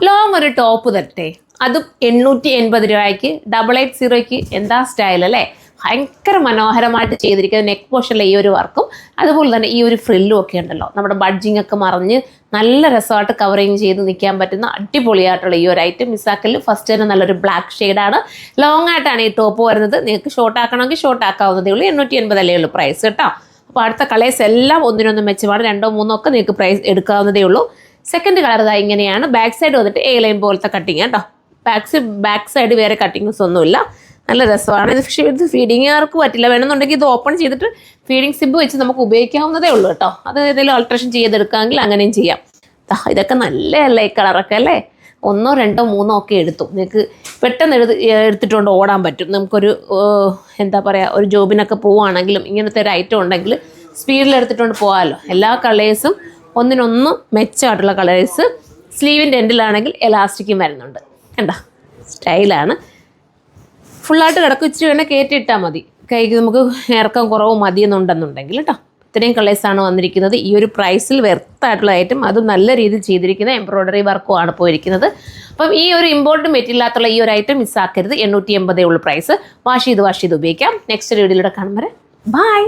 Long ഒരു top തരട്ടെ, അതും 880 രൂപയ്ക്ക് 880ക്ക്. എന്താ സ്റ്റൈൽ അല്ലേ? ഭയങ്കര മനോഹരമായിട്ട് ചെയ്തിരിക്കുന്ന നെക്ക് പോർഷനിലെ ഈ ഒരു വർക്കും അതുപോലെ തന്നെ ഈ ഒരു ഫ്രില്ലും ഒക്കെ ഉണ്ടല്ലോ, നമ്മുടെ ബഡ്ജിങ് ഒക്കെ മറിഞ്ഞ് നല്ല രസമായിട്ട് കവറിങ് ചെയ്ത് നിൽക്കാൻ പറ്റുന്ന അടിപൊളിയായിട്ടുള്ള ഈ ഒരു ഐറ്റം മിസ്സാക്കലിൽ ഫസ്റ്റ് തന്നെ നല്ലൊരു ബ്ലാക്ക് ഷെയ്ഡാണ്. ലോങ് ആയിട്ടാണ് ഈ ടോപ്പ് വരുന്നത്. നിങ്ങൾക്ക് ഷോർട്ട് ആക്കണമെങ്കിൽ ഷോർട്ട് ആക്കാവുന്നതേ ഉള്ളൂ. 880 അല്ലേ ഉള്ളൂ പ്രൈസ് കേട്ടോ. അപ്പോൾ അടുത്ത കളേഴ്സ് എല്ലാം ഒന്നിനൊന്നും മെച്ചമാണ്. 2 3 ഒക്കെ നിങ്ങൾക്ക് പ്രൈസ് എടുക്കാവുന്നതേ ഉള്ളൂ. സെക്കൻഡ് കളർ ഇതാ ഇങ്ങനെയാണ്. ബാക്ക് സൈഡ് വന്നിട്ട് എ ലൈൻ പോലത്തെ കട്ടിങ് കേട്ടോ. ബാക്ക് സൈഡ് വേറെ കട്ടിങ്സ് ഒന്നുമില്ല. നല്ല രസമാണ്. ഇത് ഫീഡിങ്ങുകാർക്ക് പറ്റില്ല. വേണമെന്നുണ്ടെങ്കിൽ ഇത് ഓപ്പൺ ചെയ്തിട്ട് ഫീഡിങ് സിബ് വെച്ച് നമുക്ക് ഉപയോഗിക്കാവുന്നതേ ഉള്ളൂ കേട്ടോ. അത് ഏതെങ്കിലും ആൾട്രേഷൻ ചെയ്തെടുക്കാമെങ്കിൽ അങ്ങനെയും ചെയ്യാം. ഇതൊക്കെ നല്ലതല്ലേ ഈ കളറൊക്കെ അല്ലേ? 1 2 3 ഒക്കെ എടുത്തു. നിങ്ങൾക്ക് പെട്ടെന്ന് എടുത്തിട്ടുകൊണ്ട് ഓടാൻ പറ്റും. നമുക്കൊരു എന്താ പറയുക, ഒരു ജോബിനൊക്കെ പോവുകയാണെങ്കിലും ഇങ്ങനത്തെ ഒരു ഐറ്റം ഉണ്ടെങ്കിൽ സ്പീഡിൽ എടുത്തിട്ടുകൊണ്ട് പോകാമല്ലോ. എല്ലാ കളേഴ്സും ഒന്നിനൊന്നും മെച്ചമായിട്ടുള്ള കളേഴ്സ്. സ്ലീവിൻ്റെ എൻഡിലാണെങ്കിൽ എലാസ്റ്റിക്കും വരുന്നുണ്ട്. കണ്ടോ, സ്റ്റൈലാണ്. ഫുള്ളായിട്ട് കിടക്കും. ഇച്ചിരി വേണേൽ കയറ്റിയിട്ടാൽ മതി. കൈക്ക് നമുക്ക് ഇറക്കം കുറവ് മതിയെന്നുണ്ടെന്നുണ്ടെങ്കിൽ കേട്ടോ. ഇത്രയും കളേഴ്സാണ് വന്നിരിക്കുന്നത്. ഈ ഒരു പ്രൈസിൽ വെർത്തായിട്ടുള്ള ഐറ്റം, അതും നല്ല രീതിയിൽ ചെയ്തിരിക്കുന്ന എംബ്രോയ്ഡറി വർക്കും ആണ് പോയിരിക്കുന്നത്. അപ്പം ഈ ഒരു ഇമ്പോർട്ട് മെറ്റീരിയലാത്തുള്ള ഈ ഒരു ഐറ്റം മിസ്സാക്കരുത്. 880 ഉള്ളൂ പ്രൈസ്. വാഷ് ചെയ്ത് ഉപയോഗിക്കാം. നെക്സ്റ്റ് വീഡിയോയിലൂടെ കാണുമ്പോൾ ബൈ.